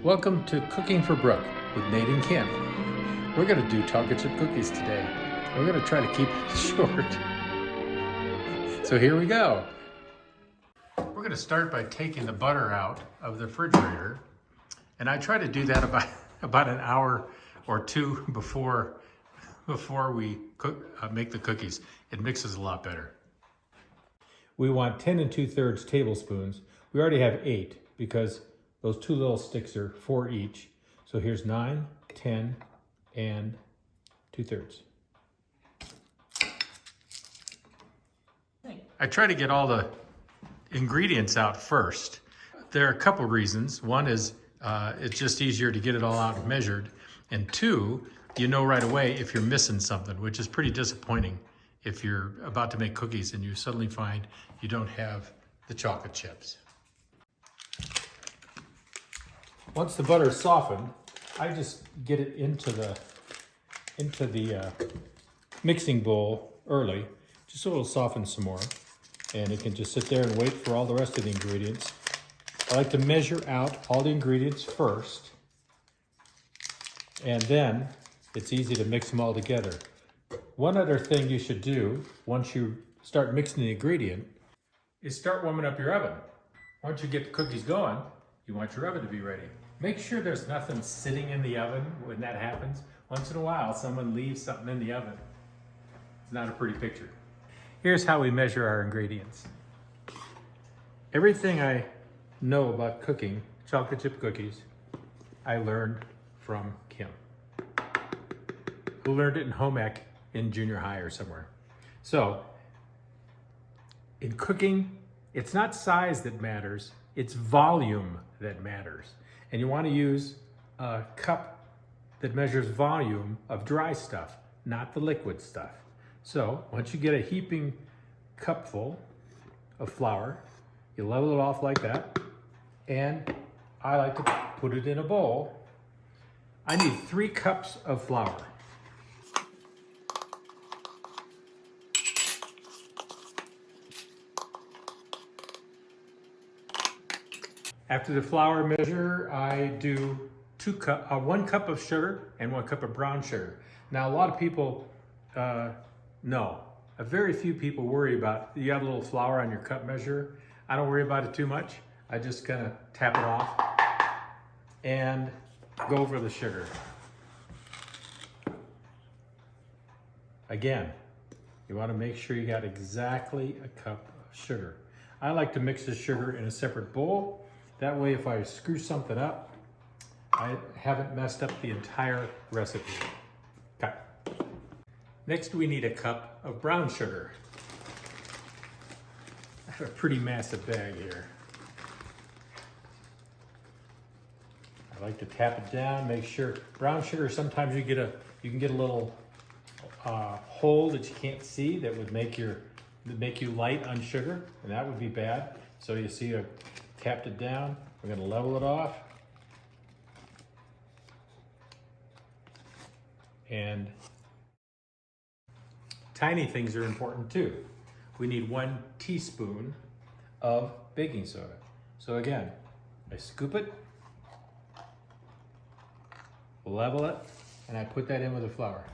Welcome to Cooking for Brooke with Nate and Kim. We're going to do chocolate chip cookies today. We're going to try to keep it short. So here we go. We're going to start by taking the butter out of the refrigerator. And I try to do that about an hour or two before we make the cookies. It mixes a lot better. We want 10 2/3 tablespoons. We already have 8 because those two little sticks are 4 each. So here's 9, 10, and 2/3. I try to get all the ingredients out first. There are a couple reasons. One is it's just easier to get it all out and measured. And two, you know right away if you're missing something, which is pretty disappointing if you're about to make cookies and you suddenly find you don't have the chocolate chips. Once the butter is softened, I just get it into the mixing bowl early, just so it'll soften some more. And it can just sit there and wait for all the rest of the ingredients. I like to measure out all the ingredients first, and then it's easy to mix them all together. One other thing you should do once you start mixing the ingredient is start warming up your oven. Once you get the cookies going, you want your oven to be ready. Make sure there's nothing sitting in the oven when that happens. Once in a while, someone leaves something in the oven. It's not a pretty picture. Here's how we measure our ingredients. Everything I know about cooking chocolate chip cookies, I learned from Kim, who learned it in home ec in junior high or somewhere. So, in cooking, it's not size that matters, it's volume that matters. And you want to use a cup that measures volume of dry stuff, not the liquid stuff. So once you get a heaping cupful of flour, you level it off like that. And I like to put it in a bowl. I need 3 cups of flour. After the flour measure, I do 1 cup of sugar and 1 cup of brown sugar. Now, a lot of people know. Very few people worry about, you have a little flour on your cup measure. I don't worry about it too much. I just kind of tap it off and go over the sugar. Again, you want to make sure you got exactly a cup of sugar. I like to mix the sugar in a separate bowl. That way, if I screw something up, I haven't messed up the entire recipe. Okay. Next, we need a cup of brown sugar. I have a pretty massive bag here. I like to tap it down, make sure. Brown sugar, sometimes you can get a little hole that you can't see that would make you light on sugar, and that would be bad. So you see, I tapped it down. We're going to level it off. And tiny things are important too. We need 1 teaspoon of baking soda. So again, I scoop it, level it, and I put that in with the flour.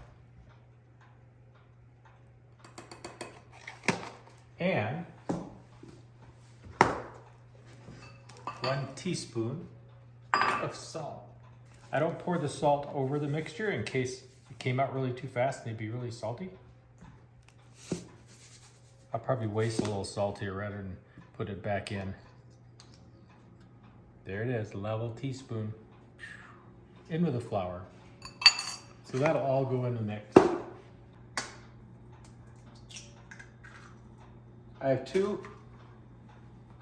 And 1 teaspoon of salt. I don't pour the salt over the mixture in case it came out really too fast and it'd be really salty. I'll probably waste a little salt here rather than put it back in. There it is, level teaspoon. In with the flour. So that'll all go in the mix. I have 2,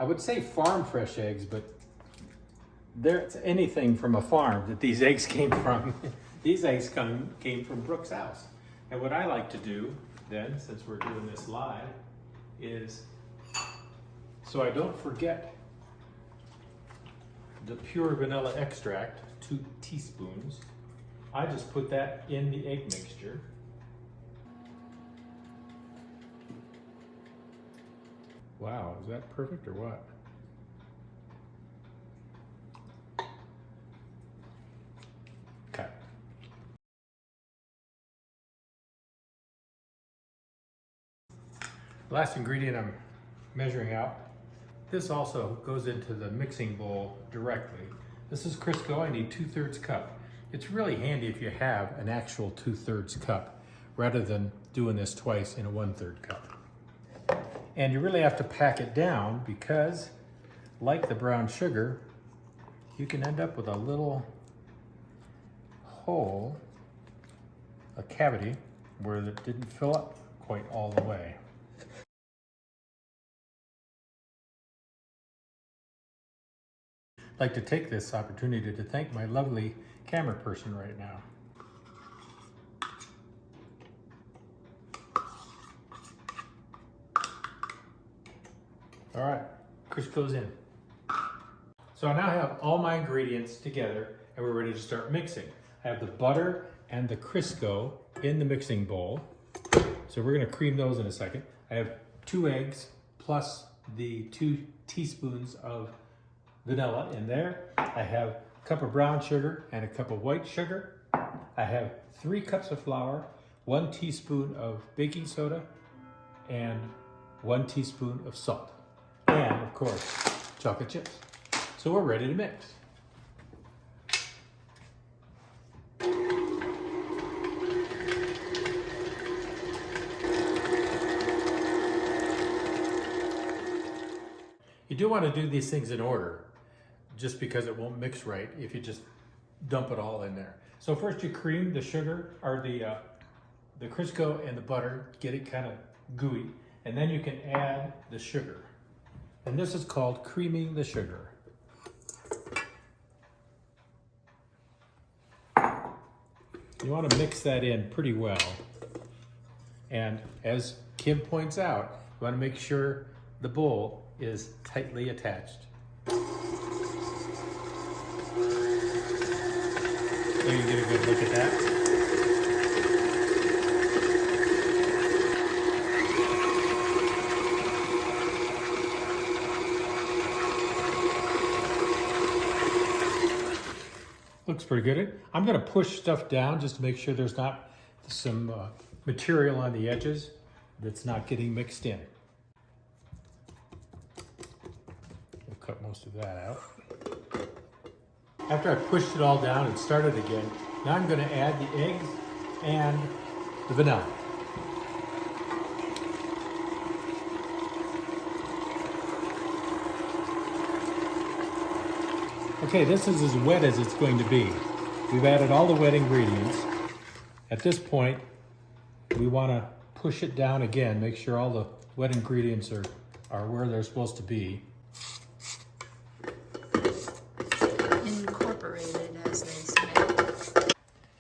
I would say farm fresh eggs, but there's anything from a farm that these eggs came from. These eggs came from Brooke's house. And what I like to do then, since we're doing this live, is, so I don't forget the pure vanilla extract, 2 teaspoons. I just put that in the egg mixture. Wow, is that perfect or what? Last ingredient I'm measuring out. This also goes into the mixing bowl directly. This is Crisco. I need 2/3 cup. It's really handy if you have an actual 2/3 cup rather than doing this twice in a 1/3 cup. And you really have to pack it down because, like the brown sugar, you can end up with a little hole, a cavity, where it didn't fill up quite all the way. I'd like to take this opportunity to thank my lovely camera person right now. All right, Crisco's in. So I now have all my ingredients together and we're ready to start mixing. I have the butter and the Crisco in the mixing bowl. So we're gonna cream those in a second. I have 2 eggs plus the 2 teaspoons of vanilla in there. I have a cup of brown sugar and a cup of white sugar. I have 3 cups of flour, 1 teaspoon of baking soda, and 1 teaspoon of salt. And of course, chocolate chips. So we're ready to mix. You do want to do these things in order, just because it won't mix right if you just dump it all in there. So first you cream the sugar, or the Crisco and the butter, get it kind of gooey, and then you can add the sugar. And this is called creaming the sugar. You want to mix that in pretty well. And as Kim points out, you want to make sure the bowl is tightly attached. There you get a good look at that. Looks pretty good. I'm going to push stuff down just to make sure there's not some material on the edges that's not getting mixed in. We'll cut most of that out. After I pushed it all down and started again, now I'm going to add the eggs and the vanilla. Okay, this is as wet as it's going to be. We've added all the wet ingredients. At this point, we want to push it down again, make sure all the wet ingredients are where they're supposed to be. Incorporated, as they say.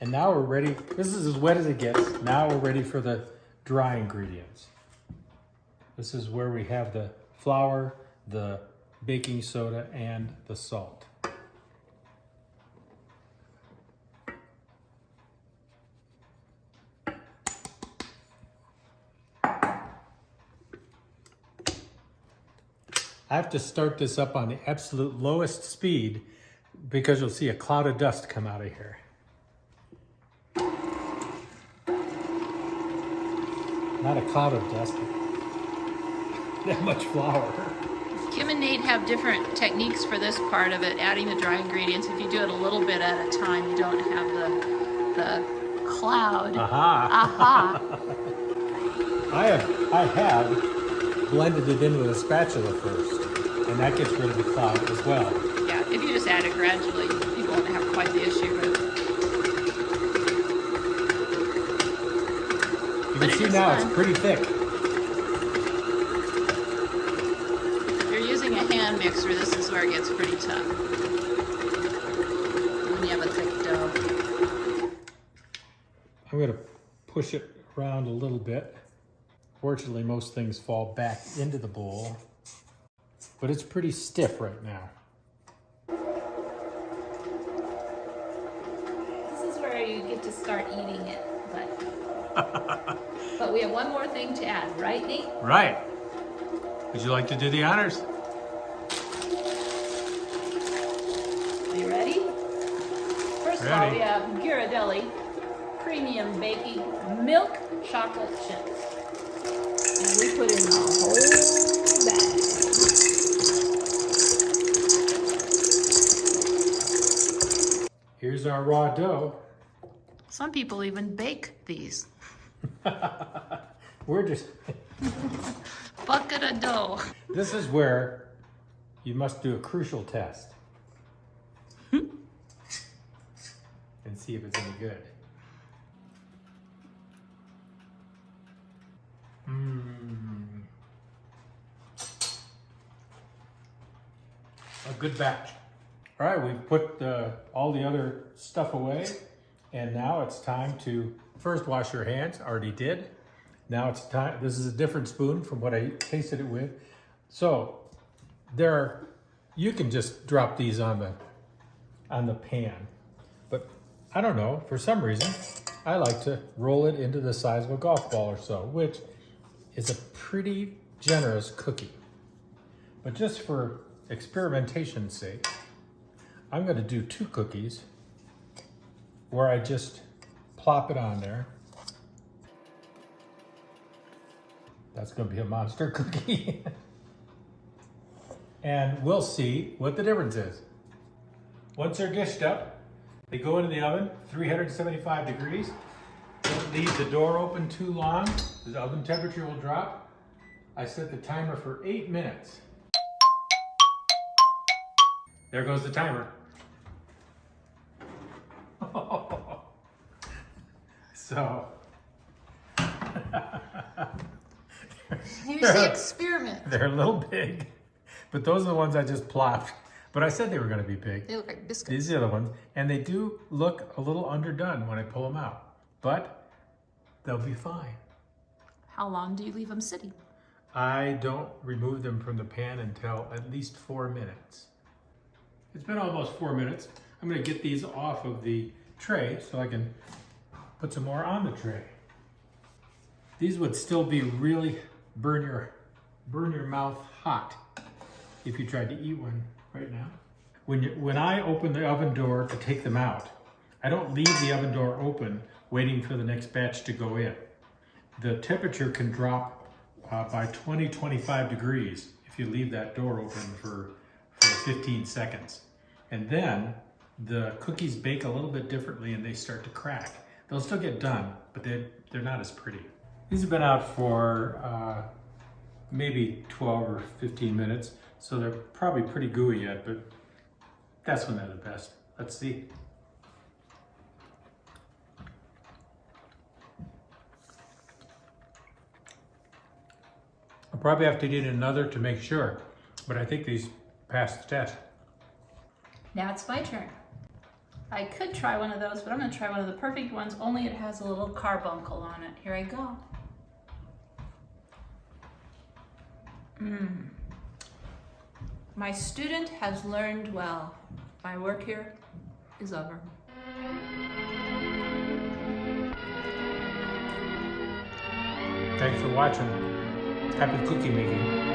And now we're ready. This is as wet as it gets. Now we're ready for the dry ingredients. This is where we have the flour, the baking soda, and the salt. I have to start this up on the absolute lowest speed because you'll see a cloud of dust come out of here. Not a cloud of dust, that much flour. Kim and Nate have different techniques for this part of it, adding the dry ingredients. If you do it a little bit at a time, you don't have the cloud. Aha! Aha! I have blended it in with a spatula first, and that gets rid of the cloud as well. Yeah, if you just add it gradually, you won't have quite the issue with it. You can see now it's pretty thick. If you're using a hand mixer, this is where it gets pretty tough. When you have a thick dough. I'm going to push it around a little bit. Fortunately, most things fall back into the bowl, but it's pretty stiff right now. This is where you get to start eating it, but we have one more thing to add, right, Nate? Right. Would you like to do the honors? Are you ready? First of all, we have Ghirardelli Premium Baking Milk Chocolate Chips. And we put in the whole bag. Here's our raw dough. Some people even bake these. We're just... Bucket of dough. This is where you must do a crucial test. And see if it's any good. A good batch. All right, we've put all the other stuff away, and now it's time to first wash your hands. Already did. Now it's time. This is a different spoon from what I tasted it with. So you can just drop these on the pan, but I don't know, for some reason I like to roll it into the size of a golf ball or so, which is a pretty generous cookie. But just for experimentation's sake, I'm going to do 2 cookies where I just plop it on there. That's going to be a monster cookie. And we'll see what the difference is. Once they're dished up, they go into the oven, 375 degrees. Don't leave the door open too long. The oven temperature will drop. I set the timer for 8 minutes. There goes the timer. So. Here's the experiment. They're a little big, but those are the ones I just plopped. But I said they were going to be big. They look like biscuits. These are the other ones, and they do look a little underdone when I pull them out, but they'll be fine. How long do you leave them sitting? I don't remove them from the pan until at least 4 minutes. It's been almost 4 minutes. I'm going to get these off of the tray so I can put some more on the tray. These would still be really burn your mouth hot if you tried to eat one right now. When I open the oven door to take them out, I don't leave the oven door open waiting for the next batch to go in. The temperature can drop by 20-25 degrees if you leave that door open for 15 seconds. And then the cookies bake a little bit differently and they start to crack. They'll still get done, but they're not as pretty. These have been out for maybe 12 or 15 minutes, so they're probably pretty gooey yet, but that's when they're the best. Let's see. I'll probably have to eat another to make sure, but I think these passed the test. Now it's my turn. I could try one of those, but I'm going to try one of the perfect ones, only it has a little carbuncle on it. Here I go. My student has learned well. My work here is over. Thanks for watching. Happy cookie making.